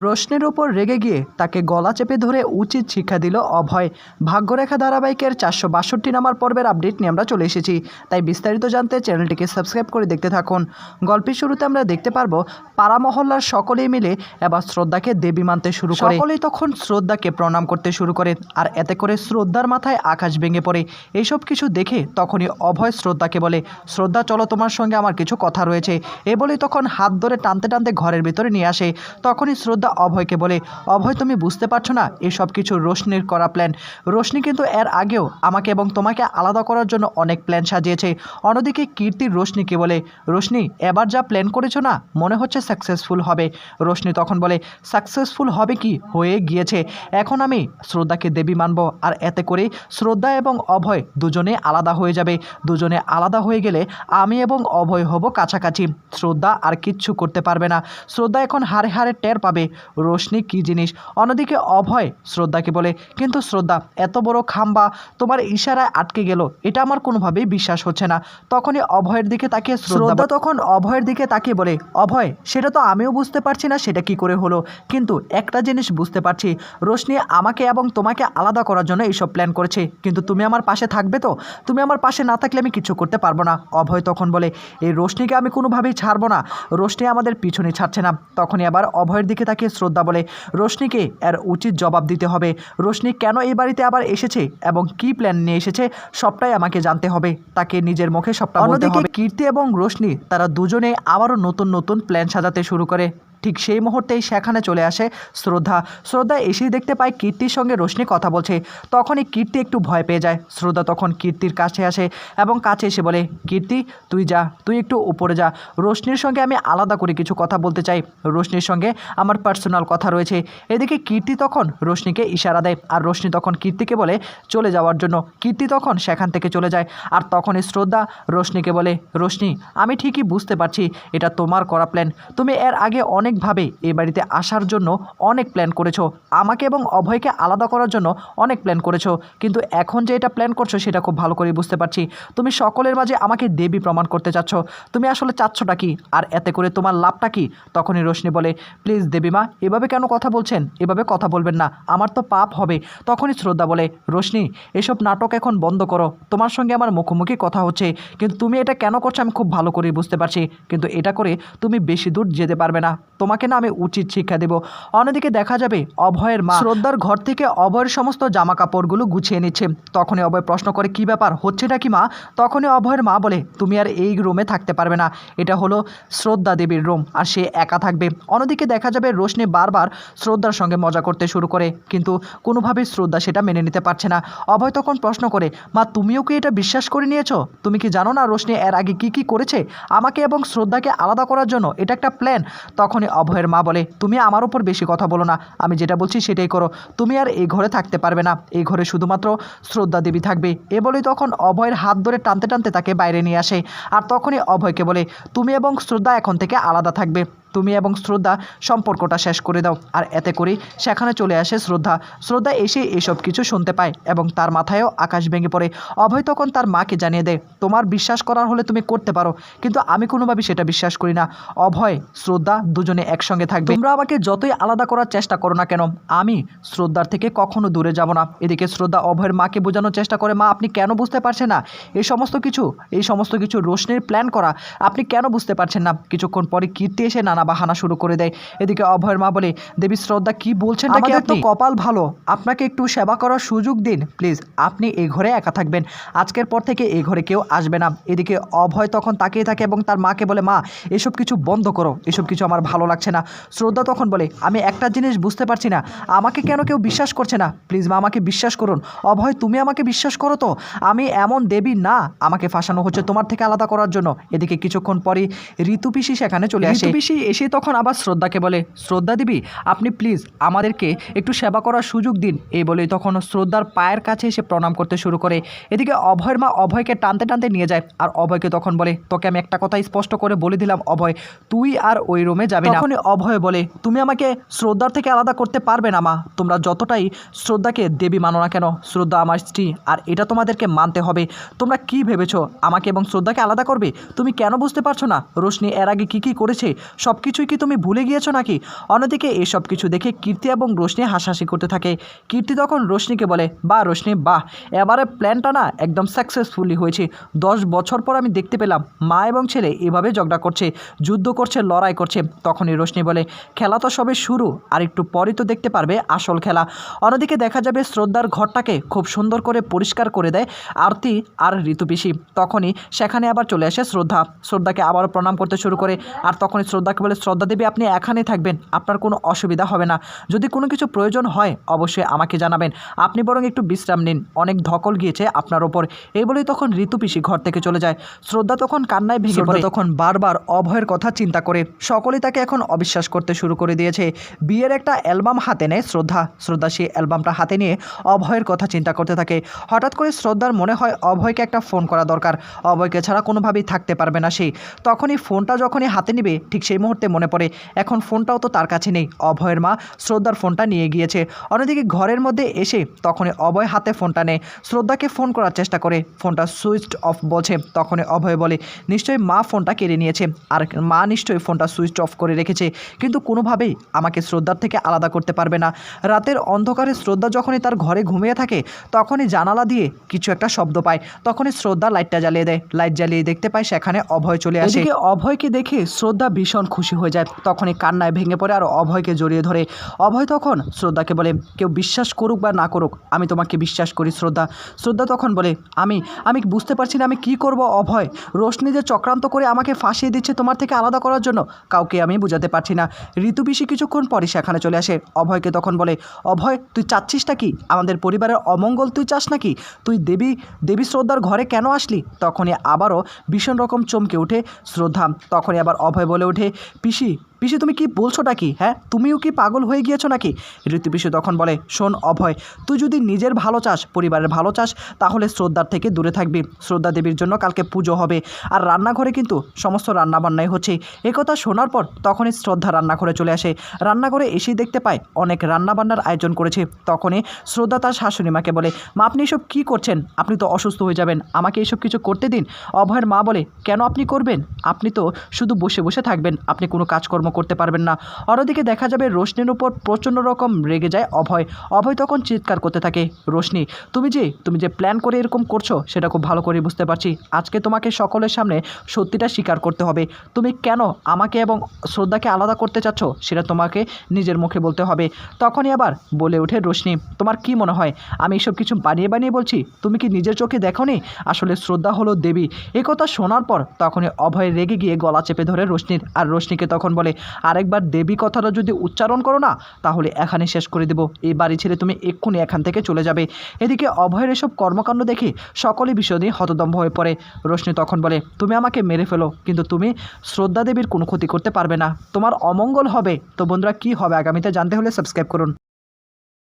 রোশনির উপর রেগে গিয়ে তাকে গলা চেপে ধরে উচিত শিক্ষা দিল অভয়। ভাগ্যরেখা ধারাবাহিকের 462 নম্বর পর্বের আপডেট নিয়ে আমরা চলে এসেছি। তাই বিস্তারিত জানতে চ্যানেলটিকে সাবস্ক্রাইব করে দেখতে থাকুন। গল্পের শুরুতে আমরা দেখতে পারবো পাড়া মহল্লার সকলেই মিলে এবার শ্রদ্ধাকে দেবী মানতে শুরু করে। সকলেই তখন শ্রদ্ধাকে প্রণাম করতে শুরু করে, আর এতে করে শ্রদ্ধার মাথায় আকাশ ভেঙে পড়ে। এইসব কিছু দেখে তখনই অভয় শ্রদ্ধাকে বলে, শ্রদ্ধা চলো, তোমার সঙ্গে আমার কিছু কথা রয়েছে। এ বলেই তখন হাত ধরে টানতে টানতে ঘরের ভিতরে নিয়ে আসে। তখনই শ্রদ্ধা অভয়কে বলে, অভয় তুমি বুঝতে পারছো না, এসব কিছু রোশনির করা প্ল্যান। রোশনি কিন্তু এর আগেও আমাকে এবং তোমাকে আলাদা করার জন্য অনেক প্ল্যান সাজিয়েছে। অন্যদিকে কীর্তি রোশনিকে বলে, রোশনি এবার যা প্ল্যান করেছো না, মনে হচ্ছে সাকসেসফুল হবে। রোশনি তখন বলে, সাকসেসফুল হবে কি, হয়ে গিয়েছে। এখন আমি শ্রদ্ধাকে দেবী মানব, আর এতে করে শ্রদ্ধা এবং অভয় দুজনে আলাদা হয়ে যাবে। দুজনে আলাদা হয়ে গেলে আমি এবং অভয় হব কাছাকাছি। শ্রদ্ধা আর কিচ্ছু করতে পারবে না। শ্রদ্ধা এখন হারে হারে টের পাবে রোশনি কী জিনিস। অন্যদিকে অভয় শ্রদ্ধাকে বলে, কিন্তু শ্রদ্ধা এত বড় খাম্বা তোমার ইশারায় আটকে গেল, এটা আমার কোনোভাবেই বিশ্বাস হচ্ছে না। তখনই অভয়ের দিকে তাকিয়ে শ্রদ্ধা তখন অভয়ের দিকে তাকিয়ে বলে, অভয় সেটা তো আমিও বুঝতে পারছি না সেটা কি করে হলো, কিন্তু একটা জিনিস বুঝতে পারছি, রোশনি আমাকে এবং তোমাকে আলাদা করার জন্য এইসব প্ল্যান করেছে। কিন্তু তুমি আমার পাশে থাকবে তো? তুমি আমার পাশে না থাকলে আমি কিছু করতে পারবো না। অভয় তখন বলে, এই রোশনিকে আমি কোনোভাবেই ছাড়বো না, রোশনি আমাদের পিছনে ছাড়ছে না। তখনই আবার অভয়ের দিকে তাকিয়ে শ্রদ্ধা বলে, রোশনিকে এর উচিত জবাব দিতে হবে। রোশনি কেন এই বাড়িতে আবার এসেছে এবং কি প্ল্যান নিয়ে এসেছে সবটাই আমাকে জানতে হবে, তাকে নিজের মুখে সবটা বলতে হবে। কীর্তি এবং রোশনি তারা দুজনে আবারও নতুন নতুন প্ল্যান সাজাতে শুরু করে। ঠিক সেই মুহূর্তেই সেখানে চলে আসে শ্রদ্ধা। শ্রদ্ধা এসেই দেখতে পায় কীর্তির সঙ্গে রোশনি কথা বলছে। তখনই কীর্তি একটু ভয় পেয়ে যায়। শ্রদ্ধা তখন কীর্তির কাছে আসে এবং কাছে এসে বলে, কীর্তি তুই যা, তুই একটু উপরে যা, রোশনির সঙ্গে আমি আলাদা করে কিছু কথা বলতে চাই, রোশনির সঙ্গে আমার পার্সোনাল কথা রয়েছে। এদিকে কীর্তি তখন রোশনিকে ইশারা দেয়, আর রোশনি তখন কীর্তিকে বলে চলে যাওয়ার জন্য। কীর্তি তখন সেখান থেকে চলে যায়। আর তখনই শ্রদ্ধা রোশনিকে বলে, রোশনি আমি ঠিকই বুঝতে পারছি এটা তোমার করা প্ল্যান। তুমি এর আগে অনেকভাবে এই বাড়িতে আসার জন্য অনেক প্ল্যান করেছো, আমাকে এবং অভয়কে আলাদা করার জন্য অনেক প্ল্যান করেছো, কিন্তু এখন যে এটা প্ল্যান করছো সেটা খুব ভালো করে বুঝতে পারছি। তুমি সকলের মাঝে আমাকে দেবী প্রমাণ করতে চাচ্ছ। তুমি আসলে চাচ্ছটা কি, আর এতে করে তোমার লাভটা কি? তখনই রোশনি বলে, প্লিজ দেবীমা এভাবে কেন কথা বলছেন, এভাবে কথা বলবেন না, আমার তো পাপ হবে। তখনই শ্রদ্ধা বলে, রোশনি এসব নাটক এখন বন্ধ করো, তোমার সঙ্গে আমার মুখোমুখি কথা হচ্ছে, কিন্তু তুমি এটা কেন করছো আমি খুব ভালো করে বুঝতে পারছি, কিন্তু এটা করে তুমি বেশি দূর যেতে পারবে না, তোমাকে না আমি উচিত শিক্ষা দেব। অন্যদিকে দেখা যাবে অভয়ের মা শ্রদ্ধার ঘর থেকে অভয়ের সমস্ত জামা কাপড়গুলো গুছিয়ে নিচ্ছে। তখনই অভয় প্রশ্ন করে, কি ব্যাপার, হচ্ছেটা কি মা? তখনই অভয়ের মা বলে, তুমি আর এই রুমে থাকতে পারবে না, এটা হলো শ্রদ্ধা দেবীর রুম, আর সে একা থাকবে। অন্যদিকে দেখা যাবে রোশনি বারবার শ্রদ্ধার সঙ্গে মজা করতে শুরু করে, কিন্তু কোনোভাবেই শ্রদ্ধা সেটা মেনে নিতে পারছে না। অভয় তখন প্রশ্ন করে, মা তুমিও কি এটা বিশ্বাস করে নিয়েছো? তুমি কি জানো না রোশনি এর আগে কি কি করেছে আমাকে এবং শ্রদ্ধাকে আলাদা করার জন্য? এটা একটা প্ল্যান। তখনই অভয়ের মা বলে, তুমি আমার উপর বেশি কথা বলো না, আমি যেটা বলছি সেটাই করো, তুমি আর এই ঘরে থাকতে পারবে না, এই ঘরে শুধুমাত্র শ্রদ্ধা দেবী থাকবে। এ বলেই তখন অভয়ের হাত ধরে টানতে টানতে তাকে বাইরে নিয়ে আসে। আর তখনই অভয়কে বলে, তুমি এবং শ্রদ্ধা এখন থেকে আলাদা থাকবে, তুমি এবং শ্রদ্ধা সম্পর্কটা শেষ করে দাও। আর এতে করেই সেখানে চলে আসে শ্রদ্ধা। শ্রদ্ধা এসে এসব কিছু শুনতে পায় এবং তার মাথায়ও আকাশ ভেঙে পড়ে। অভয় তখন তার মাকে জানিয়ে দেয়, তোমার বিশ্বাস করার হলে তুমি করতে পারো, কিন্তু আমি কোনোভাবেই সেটা বিশ্বাস করি না। অভয় শ্রদ্ধা দুজনে একসঙ্গে থাকবে, তোমরা আমাকে যতই আলাদা করার চেষ্টা করো না কেন, আমি শ্রদ্ধার থেকে কখনো দূরে যাব না। এদিকে শ্রদ্ধা অভয়ের মাকে বোঝানোর চেষ্টা করে, মা আপনি কেন বুঝতে পারছেন না এই সমস্ত কিছু রোশনির প্ল্যান করা, আপনি কেন বুঝতে পারছেন না? কিছুক্ষণ পরে কীর্তি এসে নানা বাহানা শুরু করে দেয়। এদিকে অভয়ের মা বলে, দেবী শ্রদ্ধা কি বলছেন, আমাদের তো কপাল ভালো, আপনাকে একটু সেবা করার সুযোগ দিন প্লিজ, আপনি এই ঘরে একা থাকবেন, আজকের পর থেকে এই ঘরে কেউ আসবে না। এদিকে অভয় তখন তাকিয়ে থাকে এবং তার মাকে বলে, মা এসব কিছু বন্ধ করো, এসব কিছু আমার ভালো লাগছে না। শ্রদ্ধা তখন বলে, আমি একটা জিনিস বুঝতে পারছি না, আমাকে কেন কেউ বিশ্বাস করছে না, প্লিজ মা আমাকে বিশ্বাস করুন। অভয় তুমি আমাকে বিশ্বাস করো তো, আমি এমন দেবী না, আমাকে ফাঁসানো হচ্ছে তোমার থেকে আলাদা করার জন্য। এদিকে কিছুক্ষণ পরে ঋতু পিসি সেখানে চলে আসে। ঋতু পিসি এসে তখন আবার শ্রদ্ধাকে বলে, শ্রদ্ধা দেবী আপনি প্লিজ আমাদেরকে একটু সেবা করার সুযোগ দিন। এই বলেই তখন শ্রদ্ধার পায়ের কাছে এসে প্রণাম করতে শুরু করে। এদিকে অভয়ের মা অভয়কে টানতে টানতে নিয়ে যায়, আর অভয়কে তখন বলে, তোকে আমি একটা কথা স্পষ্ট করে বলে দিলাম অভয়, তুই আর ওই রুমে যাবি না। তখনই অভয় বলে, তুমি আমাকে শ্রদ্ধার থেকে আলাদা করতে পারবে না মা, তোমরা যতটাই শ্রদ্ধাকে দেবী মানো না কেন, শ্রদ্ধা আমার স্ত্রী, আর এটা তোমাদেরকে মানতে হবে। তোমরা কি ভেবেছো আমাকে এবং শ্রদ্ধাকে আলাদা করবে? তুমি কেন বুঝতে পারছো না রোশনি এর আগে কি কি করেছে সব কিছুই কি তুমি ভুলে গিয়েছো নাকি? অন্যদিকে এসব কিছু দেখে কীর্তি এবং রোশনি হাসাহাসি করতে থাকে। কীর্তি তখন রোশনিকে বলে, বাহ রোশনি বাহ, এবারে প্ল্যানটা না একদম সাকসেসফুলি হয়েছে। 10 বছর পর আমি দেখতে পেলাম মা এবং ছেলে এভাবে ঝগড়া করছে, যুদ্ধ করছে, লড়াই করছে। তখনই রোশনি বলে, খেলা তো সবে শুরু, আর একটু পরই তো দেখতে পারবে আসল খেলা। অন্যদিকে দেখা যাবে শ্রদ্ধার ঘরটাকে খুব সুন্দর করে পরিষ্কার করে দেয় আরতি আর ঋতু পিসি। তখনই সেখানে আবার চলে আসে শ্রদ্ধাকে আবারও প্রণাম করতে শুরু করে। আর তখনই শ্রদ্ধাকে বলে, শ্রদ্ধা দেবী আপনি এখানেই থাকবেন, আপনার কোনো অসুবিধা হবে না, যদি কোনো কিছু প্রয়োজন হয় অবশ্যই আমাকে জানাবেন, আপনি বরং একটু বিশ্রাম নিন, অনেক ধকল গিয়েছে আপনার ওপর। এই বলেই তখন ঋতু পিসি ঘর থেকে চলে যায়। শ্রদ্ধা তখন কান্নায় ভেঙে পড়ে। তখন বারবার অভয়ের কথা চিন্তা করে সকলেই তাকে এখন অবিশ্বাস করতে শুরু করে দিয়েছে। বিয়ের একটা অ্যালবাম হাতে নেয় শ্রদ্ধা সেই অ্যালবামটা হাতে নিয়ে অভয়ের কথা চিন্তা করতে থাকে। হঠাৎ করে শ্রদ্ধার মনে হয় অভয়কে একটা ফোন করা দরকার, অভয়কে ছাড়া কোনোভাবেই থাকতে পারবে না সে। তখনই ফোনটা যখনই হাতে নিবে ঠিক সেই মুহূর্তে মনে পড়ে এখন ফোনটাও তো তার কাছে নেই, অভয়ের মা শ্রদ্ধার ফোনটা নিয়ে গিয়েছে। অন্যদিকে ঘরের মধ্যে এসে তখনই অভয় হাতে ফোনটা নেয়, শ্রদ্ধাকে ফোন করার চেষ্টা করে, ফোনটা সুইচ অফ বলছে। তখনই অভয় বলে, নিশ্চয়ই মা ফোনটা কেড়ে নিয়েছে, আর মা নিশ্চয়ই ফোনটা সুইচ অফ করে রেখেছে, কিন্তু কোনোভাবেই আমাকে শ্রদ্ধার থেকে আলাদা করতে পারবে না। রাতের অন্ধকারে শ্রদ্ধা যখনই তার ঘরে ঘুমিয়ে থাকে তখনই জানালা দিয়ে কিছু একটা শব্দ পায়। তখনই শ্রদ্ধা লাইটটা জ্বালিয়ে দেয়, লাইট জ্বালিয়ে দেখতে পায় সেখানে অভয় চলে আসে। অভয়কে দেখে শ্রদ্ধা ভীষণ খুশি হয়ে যায়, তখনই কান্নায় ভেঙে পড়ে আর অভয়কে জড়িয়ে ধরে। অভয় তখন শ্রদ্ধাকে বলে, কেউ বিশ্বাস করুক বা না করুক আমি তোমাকে বিশ্বাস করি শ্রদ্ধা তখন বলে, আমি বুঝতে পারছি না আমি কি করব অভয়, রোশনি যে চক্রান্ত করে আমাকে ফাঁসিয়ে দিচ্ছে তোমার থেকে আলাদা করার জন্য, কাউকে আমি বুঝাতে পারছি না। ঋতু পিসি কিছুক্ষণ পরই সেখানে চলে আসে। অভয়কে তখন বলে, অভয় তুই চাচ্ছিসটা কি, আমাদের পরিবারের অমঙ্গল তুই চাস নাকি, তুই দেবী শ্রদ্ধার ঘরে কেন আসলি? তখনই আবারও ভীষণ রকম চমকে ওঠে শ্রদ্ধা। তখনই আবার অভয় বলে ওঠে, পিসি তুমি কি বলছোটা কি, হ্যাঁ তুমিও কি পাগল হয়ে গিয়েছো নাকি? ঋতু পিসি তখন বলে, শোন অভয়, তুই যদি নিজের ভালো চাস, পরিবারের ভালো চাস, তাহলে শ্রদ্ধার থেকে দূরে থাকবি। শ্রদ্ধা দেবীর জন্য কালকে পুজো হবে, আর রান্নাঘরে কিন্তু সমস্ত রান্নাবান্নাই হচ্ছে। একথা শোনার পর তখনই শ্রদ্ধা রান্নাঘরে চলে আসে। রান্নাঘরে এসেই দেখতে পায় অনেক রান্নাবান্নার আয়োজন করেছে। তখনই শ্রদ্ধা তার শাশুড়ি মাকে বলে, মা আপনি এসব কী করছেন, আপনি তো অসুস্থ হয়ে যাবেন, আমাকে এসব কিছু করতে দিন। অভয়ের মা বলে, কেন আপনি করবেন, আপনি তো শুধু বসে বসে থাকবেন, আপনি কোনো কাজকর্ম করতে পারবেন না। অন্যদিকে দেখা যাবে রোশনির উপর প্রচণ্ড রকম রেগে যায় অভয় তখন চিৎকার করতে থাকে, রোশনি তুমি যে প্ল্যান করে এরকম করছো সেটা খুব ভালো করে বুঝতে পারছি, আজকে তোমাকে সকলের সামনে সত্যিটা স্বীকার করতে হবে, তুমি কেন আমাকে এবং শ্রদ্ধাকে আলাদা করতে চাচ্ছ সেটা তোমাকে নিজের মুখে বলতে হবে। তখনই আবার বলে ওঠে রোশনি, তোমার কি মনে হয় আমি এসব কিছু বানিয়ে বলছি, তুমি কি নিজের চোখে দেখোনি আসলে শ্রদ্ধা হলো দেবী? একথা শোনার পর তখনই অভয় রেগে গিয়ে গলা চেপে ধরে রোশনির, আর রোশনিকে তখন বলে, আরেকবার দেবী কথাটা যদি উচ্চারণ করো না তাহলে এখানে শেষ করে দেব, এই বাড়ি ছেড়ে তুমি এক্ষুনি এখান থেকে চলে যাবে। এদিকে অভয়ের এসব কর্মকাণ্ড দেখে সকলে বিষয় নিয়ে হতদম্ব হয়ে পড়ে। রোশনি তখন বলে, তুমি আমাকে মেরে ফেলো কিন্তু তুমি শ্রদ্ধা দেবীর কোনো ক্ষতি করতে পারবে না, তোমার অমঙ্গল হবে। তো বন্ধুরা, কী হবে আগামীতে জানতে হলে সাবস্ক্রাইব করুন।